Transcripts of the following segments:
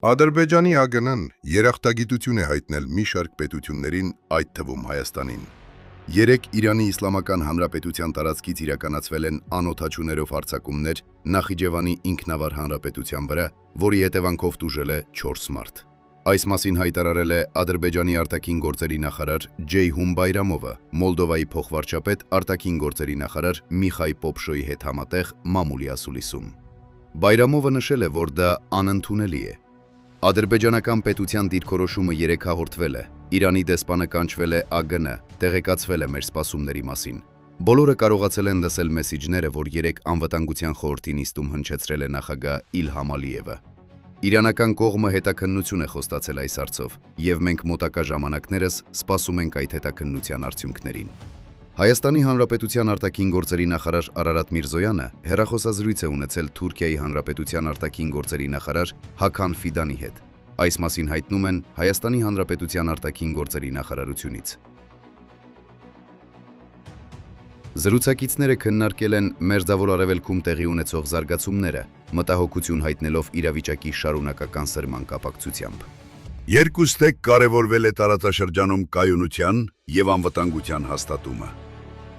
Ադրբեջանի ԱԳՆ-ն երախտագիտություն է հայտնել մի շարք պետություններին, այդ թվում Հայաստանին։ Երեկ Իրանի Իսլամական Հանրապետության տարածքից իրականացվել են անօդաչուներով հարձակումներ Նախիջևանի ինքնավար հանրապետության վրա, որի հետևանքով տուժել է 4 մարդ։ Այս մասին հայտարարել է Ադրբեջանի արտաքին գործերի նախարար Ջեյհուն Բայրամովը, Մոլդովայի փոխվարչապետ արտաքին գործերի նախարար Միխայ Պոպշոյի հետ համատեղ մամուլի ասուլիսում։ Բայրամովը նշել է, որ դա անընդունելի է։ Ադրբեջանական պետության դիրքորոշումը երեկ հաղորդվել է, Իրանի դեսպանը կանչվել է ԱԳՆ, տեղեկացվել է մեր սպասումների մասին։ Բոլորը կարողացել են լսել մեսիջները, որ երեկ անվտանգության խորհրդի նիստում հնչեցրել է նախագահ Իլհամ Ալիևը։ Իրանական կողմը հետաքննություն է խոստացել այս հարցով, եւ մենք մոտակա ժամանակներս սպասում ենք այդ հետաքննության արդյունքներին։ Հայաստանի Հանրապետության արտաքին գործերի նախարար Արարատ Միրզոյանը հեռախոսազրույց է ունեցել Թուրքիայի Հանրապետության արտաքին գործերի նախարար Հական Ֆիդանի հետ։ Այս մասին հայտնում են Հայաստանի Հանրապետության արտաքին գործերի նախարարությունից։ Զրուցակիցները քննարկել են Մերձավոր Արևելքում տեղի ունեցող զարգացումները, մտահոգություն հայտնելով իրավիճակի շարունակական սրման կապակցությամբ։ Երկուստեք կարևորվել է տարածաշրջանում կայունության և անվտանգության հաստատումը։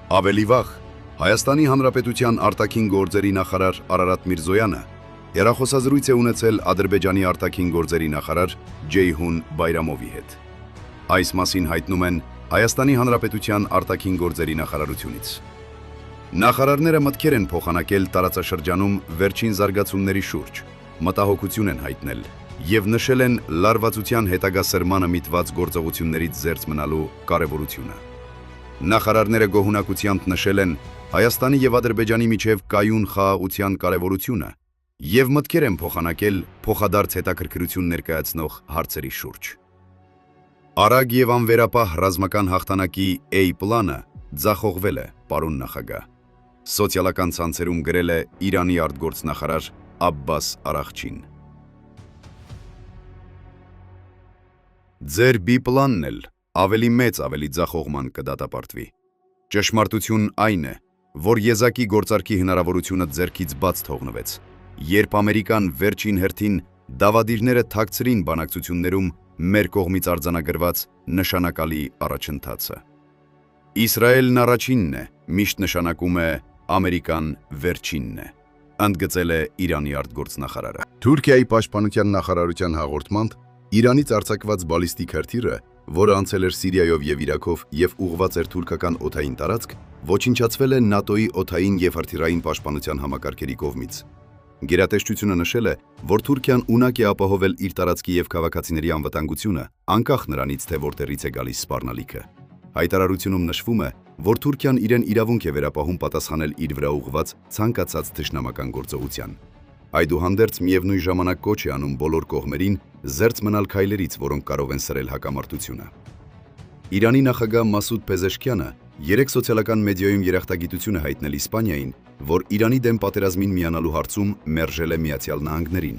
Ավելի վաղ Հայաստանի Հանրապետության արտաքին գործերի նախարար Արարատ Միրզոյանը հեռախոսազրույց է ունեցել Ադրբեջանի արտաքին գործերի նախարար Ջեյհուն Բայրամովի հետ։ Այս մասին հայտնում են Հայաստանի Հանրապետության արտաքին գործերի նախարարությունից։ Նախարարները մտքեր են փոխանակել տարածաշրջանում վերջին զարգացումների շուրջ, մտահոգություն են հայտնել և նշել են լարվածության հետագա սրմանը միտված գործողություններից զերծ մնալու կարևորությունը։ Նախարարները գոհունակությամբ նշել են Հայաստանի և Ադրբեջանի միջև կայուն խաղաղության կարևորությունը և մտքեր են փոխանակել փոխադարձ հետաքրքրություն ներկայացնող հարցերի շուրջ։ Արագ և անվերապահ ռազմական հաղթանակի A պլանը ձախողվել է, պարոն նախագահ, սոցիալական ցանցերում գրել է Իրանի արտգործնախարար Աբբաս Արաղչին։ Ձեր B պլանն էլ ավելի մեծ, ավելի ձախողման կդատապարտվի։ Ճշմարտությունն այն է, որ եզակի գործարքի հնարավորությունը ձեռքից բաց թողնվեց, երբ Ամերիկան վերջին հերթին դավադիրները թաքցրին բանակցություններում մեր կողմից արձանագրված նշանակալի առաջընթացը։ Իսրայելն առաջինն է, միշտ նշանակում է Ամերիկան վերջինն է, ընդգծել է Իրանի արտգործնախարարը։ Թուրքիայի պաշտպանության նախարարության հաղորդմամբ Իրանից արձակված բալիստիկ հրթիռը, որը անցել էր Սիրիայով և Իրաքով և ուղղված էր թուրքական օդային տարածք, ոչնչացվել է ՆԱՏՕ-ի օդային և հրթիռային պաշտպանության համակարգերի կողմից։ Գերատեսչությունը նշել է, որ Թուրքիան ունակ է ապահովել իր տարածքի և քաղաքացիների անվտանգությունը, անկախ նրանից, թե որտեղից է գալիս սպառնալիքը։ Հայտարարությունում նշվում է, որ Թուրքիան իրեն իրավունք է վերապահում պատասխանել իր վրա ուղղված ցանկացած թշնամական գործողության։ Այդուհանդերձ միևնույն ժամանակ կոչ է անում բոլոր կողմերին զերծ մնալ քայլերից, որոնք կարող են սրել հակամարտությունը։ Իրանի նախագահ Մասուդ Փեզեշքյանը երեկ սոցիալական մեդիայում երախտագիտություն է հայտնել Իսպանիային, որ Իրանի դեմ պատերազմին միանալու հարցում մերժել է Միացյալ Նահանգներին։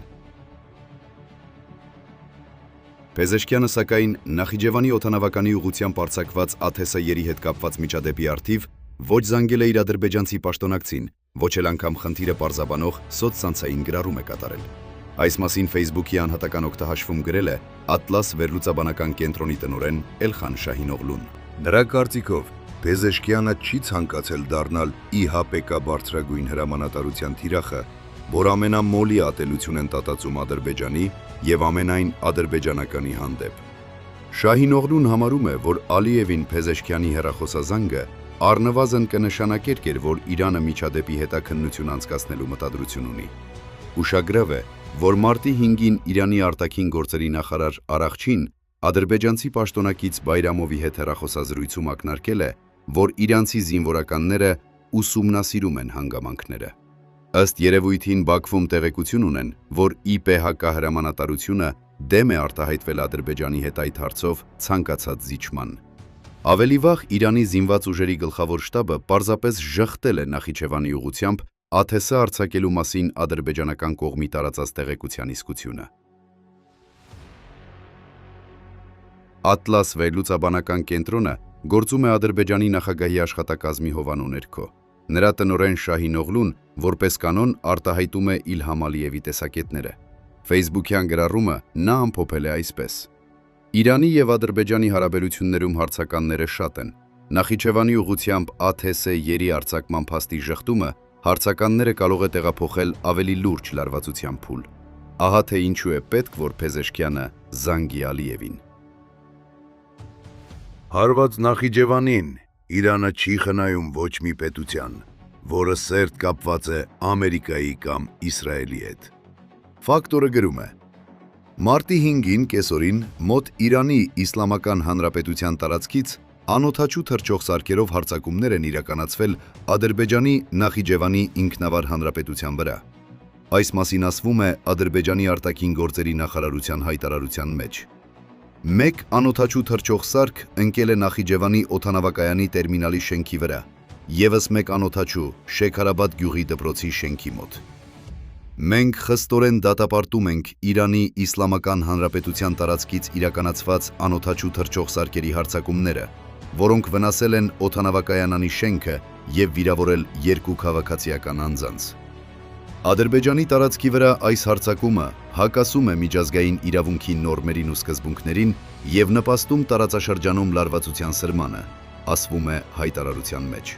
Փեզեշքյանը սակայն Նախիջևանի օդանավականի ուղղությամբ արձակված ԱԹՍ-երի հետ կապված միջադեպի առթիվ ոչ զանգել է իր ադրբեջանցի պաշտոնակցին, ոչ էլ անգամ խնդիրը պարզաբանող սոցցանցային գրառում է կատարել։ Այս մասին Facebook-ի անհատական օգտահաշվում գրել է Atlas վերլուծաբանական կենտրոնի տնօրեն Էլխան Շահինօղլուն։ Նրա կարծիքով Փեզեշքյանը չի ցանկացել դառնալ ԻՀՊԿ բարձրագույն հրամանատարության թիրախը, որ ամենամոլի ատելություն են տատածում Ադրբեջանի և ամենայն ադրբեջանականի հանդեպ։ Շահինօղլուն համարում է, որ Ալիևին Փեզեշքյանի հեռախոսազանգը առնվազն կնշանակեր, որ Իրանը միջադեպի հետաքննություն անցկացնելու մտադրություն ունի։ Ուշագրավ է, որ մարտի 5-ին Իրանի արտաքին գործերի նախարար Արաղչին ադրբեջանցի պաշտոնակից Բայրամովի հետ հեռախոսազրույցում ակնարկել է, որ իրանցի զինվորականները ուսումնասիրում են հանգամանքները։ Ըստ երևույթին Բաքվում տեղեկություն ունեն, որ ԻՊՀԿ հրամանատարությունը դեմ է արտահայտվել Ադրբեջանի հետ այդ հարցով ցանկացած զիջման։ Ավելի վաղ Իրանի զինված ուժերի գլխավոր շտաբը պարզապես ժխտել է Նախիջևանի ուղղությամբ ԱԹՍ արձակելու մասին ադրբեջանական կողմի տարածած տեղեկության իսկությունը։ Atlas վերլուծաբանական կենտրոնը գործում է Ադրբեջանի նախագահի աշխատակազմի հովանու ներքո։ Նրա տնօրեն Շահինօղլուն, որպես կանոն, արտահայտում է Իլհամ Ալիևի տեսակետները։ Facebook-յան գրառումը նա ամփոփել է այսպես. Իրանի եւ Ադրբեջանի հարաբերություններում հարցականները շատ են։ Նախիջևանի ուղղությամբ ԱԹՍ-երի արձակման փաստի ժխտումը հարցականները կարող է տեղափոխել ավելի լուրջ լարվածության փուլ։ Ահա թե ինչու է պետք, որ Փեզեշքյանը զանգի Ալիևին։ Հարված Նախիջևանին Իրանը չի խնայում ոչ մի պետության, որը սերտ կապված է Ամերիկայի կամ Իսրայելի հետ։ Ֆակտորը գրում է. Մարտի 5-ին կեսօրին մոտ Իրանի Իսլամական Հանրապետության տարածքից անօթաչու թռչող սարքերով հարձակումներ են իրականացվել Ադրբեջանի Նախիջևանի ինքնավար հանրապետության վրա։ Այս մասին ասվում է Ադրբեջանի արտաքին գործերի նախարարության հայտարարության մեջ։ Մեկ անօթաչու թռչող սարք ընկել է Նախիջևանի օդանավակայանի տերմինալի շենքի վրա, ևս մեկ անօթաչու Շեքարաբադ գյուղի դպրոցի շենքի մոտ։ Մենք խստորեն դատապարտում ենք Իրանի Իսլամական Հանրապետության տարածքից իրականացված անօթաչու թռչող սարքերի հարձակումները, որոնք վնասել են օդանավակայանանի շենքը և վիրավորել 2 քաղաքացիական անձանց։ Ադրբեջանի տարածքի վրա այս հարձակումը հակասում է միջազգային իրավունքի նորմերին ու սկզբունքներին և նպաստում տարածաշրջանում լարվածության սրմանը, ասվում է հայտարարության մեջ։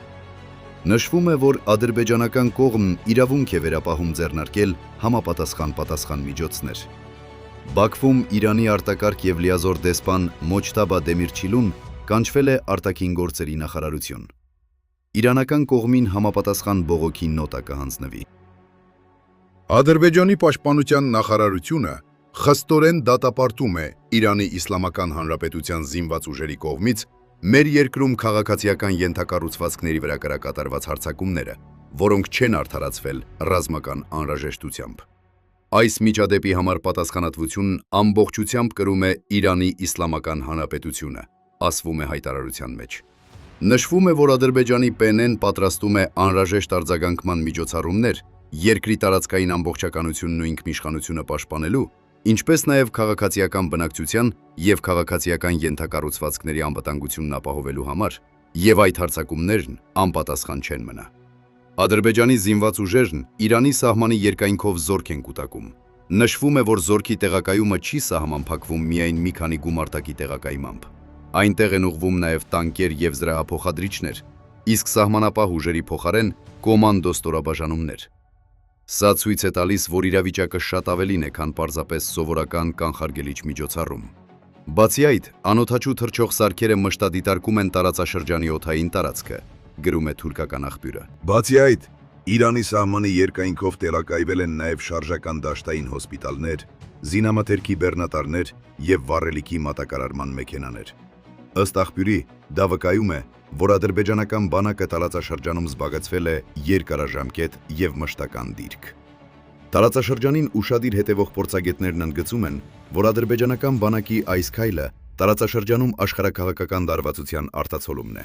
Նշվում է, որ ադրբեջանական կողմն իրավունք է վերապահում ձեռնարկել համապատասխան պատասխան միջոցներ։ Բաքվում Իրանի արտակարգ և լիազոր դեսպան Մոջթաբա Դեմիրչիլուն կանչվել է արտաքին գործերի նախարարություն։ Իրանական կողմին համապատասխան բողոքի նոտա կհանձնվի։ Ադրբեջանի պաշտպանության նախարարությունը խստորեն դատապարտում է Իրանի Իսլամական Հանրապետության զինված ուժերի կողմից մեր երկրում քաղաքացիական ենթակառուցվածքների վրա կատարված հարձակումները, որոնք չեն արդարացվել ռազմական անհրաժեշտությամբ։ Այս միջադեպի համար պատասխանատվությունն ամբողջությամբ կրում է Իրանի Իսլամական Հանրապետությունը, ասվում է հայտարարության մեջ։ Նշվում է, որ Ադրբեջանի ՊՆ-ն պատրաստում է անհրաժեշտ արձագանքման միջոցառումներ երկրի տարածքային ամբողջականությունն ու ինքնիշխանությունը պաշտպանելու, ինչպես նաև քաղաքացիական բնակչության և քաղաքացիական ենթակառուցվածքների անվտանգությունն ապահովելու համար, և այդ հարձակումներն անպատասխան չեն մնա։ Ադրբեջանի զինված ուժերն Իրանի սահմանի երկայնքով զորք են կուտակում։ Նշվում է, որ զորքի տեղակայումը չի սահմանափակվում միայն մի քանի գումարտակի տեղակայմամբ։ Այնտեղ են ուղղվում նաև տանկեր և զրահափոխադրիչներ, իսկ սահմանապահ ուժերի փոխարեն կոմանդո ստորաբաժանումներ։ Սա ցույց է տալիս, որ իրավիճակը շատ ավելին է, քան պարզապես սովորական կանխարգելիչ միջոցառում։ Բացի այդ, անօթաչու թռչող սարքերը մշտադիտարկում են տարածաշրջանի օդային տարածքը, գրում է թուրքական աղբյուրը։ Բացի այդ, Իրանի սահմանի երկայնքով տեղակայվել են նաև շարժական դաշտային հոսպիտալներ, զինամթերքի բեռնատարներ և վառելիքի մատակարարման մեքենաներ։ Ըստ աղբյուրի, դա վկայում է, որ ադրբեջանական բանակը տարածաշրջանում զբաղեցվել է երկարաժամկետ և մշտական դիրք։ Տարածաշրջանին ուշադիր հետևող փորձագետներն ընդգծում են, որ ադրբեջանական բանակի այս քայլը տարածաշրջանում աշխարհաքաղաքական լարվածության արտացոլումն է։